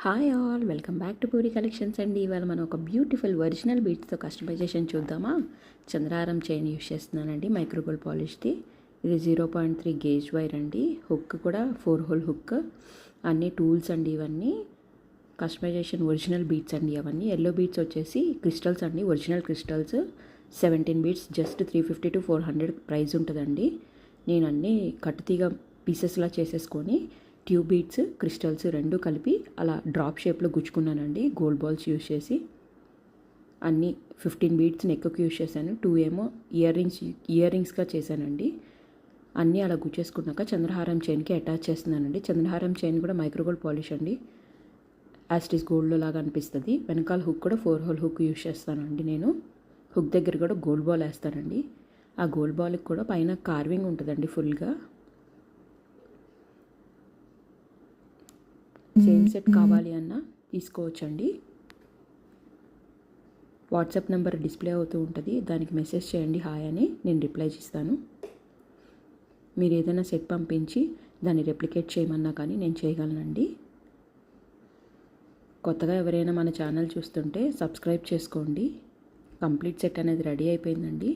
Hi all, welcome back to puri collections అండి. ఇవాళ మనం ఒక బ్యూటిఫుల్ ఒరిజినల్ బీట్స్తో కస్టమైజేషన్ చూద్దామా. చంద్రారం చైన్ యూస్ చేస్తున్నానండి, మైక్రోగోల్డ్ పాలిష్ది. ఇది 0.3 గేజ్ వైర్ అండి. హుక్ కూడా 4 హోల్ హుక్. అన్ని టూల్స్ అండి ఇవన్నీ. కస్టమైజేషన్ ఒరిజినల్ బీట్స్ అండి అవన్నీ. ఎల్లో బీట్స్ వచ్చేసి క్రిస్టల్స్ అండి, original crystals. 17 beads just 350 to 400 price ఉంటుందండి. నేను అన్నీ కట్టుతీగ పీసెస్లా చేసేసుకొని ట్యూబ్ బీట్స్ క్రిస్టల్స్ రెండు కలిపి అలా డ్రాప్ షేప్లో గుచ్చుకున్నానండి, గోల్డ్ బాల్స్ యూస్ చేసి. అన్నీ 15 బీట్స్ నెక్కి యూస్ చేశాను, 2 ఏమో ఇయర్ రింగ్స్గా చేశానండి. అన్నీ అలా గుచ్చేసుకున్నాక చంద్రహారం చైన్కి అటాచ్ చేస్తున్నానండి. చంద్రహారం చైన్ కూడా మైక్రోగోల్డ్ పాలిష్ అండి, యాస్టిస్ గోల్డ్లో లాగా అనిపిస్తుంది. వెనకాల హుక్ కూడా 4 హోల్ హుక్ యూస్ చేస్తానండి నేను. హుక్ దగ్గర కూడా గోల్డ్ బాల్ వేస్తానండి. ఆ గోల్డ్ బాల్కి కూడా పైన కార్వింగ్ ఉంటుందండి ఫుల్గా. సేమ్ సెట్ కావాలి అన్నా తీసుకోవచ్చండి. వాట్సాప్ నెంబర్ డిస్ప్లే అవుతూ ఉంటుంది, దానికి మెసేజ్ చేయండి హాయ్ అని, నేను రిప్లై చేస్తాను. మీరు ఏదైనా సెట్ పంపించి దాన్ని రెప్లికేట్ చేయమన్నా కానీ నేను చేయగలనండి. కొత్తగా ఎవరైనా మన ఛానల్ చూస్తుంటే సబ్స్క్రైబ్ చేసుకోండి. కంప్లీట్ సెట్ అనేది రెడీ అయిపోయిందండి.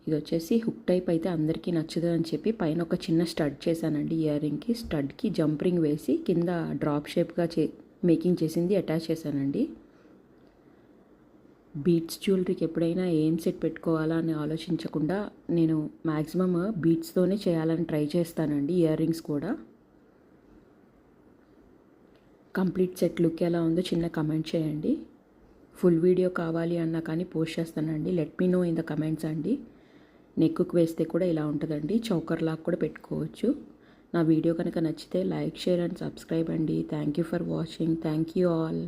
ఇది వచ్చేసి హుక్ టైప్ అయితే అందరికీ నచ్చదు అని చెప్పి పైన ఒక చిన్న స్టడ్ చేశానండి ఇయర్ రింగ్కి. స్టడ్కి జంప్ రింగ్ వేసి కింద డ్రాప్ షేప్గా మేకింగ్ చేసింది అటాచ్ చేశానండి. బీట్స్ జ్యువెలరీకి ఎప్పుడైనా ఏం సెట్ పెట్టుకోవాలా అని ఆలోచించకుండా నేను మ్యాక్సిమమ్ బీట్స్తోనే చేయాలని ట్రై చేస్తానండి. ఇయర్ రింగ్స్ కూడా. కంప్లీట్ సెట్ లుక్ ఎలా ఉందో చిన్న కమెంట్ చేయండి. ఫుల్ వీడియో కావాలి అన్నా కానీ పోస్ట్ చేస్తానండి, let me know in the comments అండి. నెక్కుకు వేస్తే కూడా ఇలా ఉంటుందండి, చౌకర్ లాగా కూడా పెట్టుకోవచ్చు. నా వీడియో కనుక నచ్చితే లైక్, షేర్ అండ్ సబ్స్క్రైబ్ అండి. Thank you for watching. Thank you all.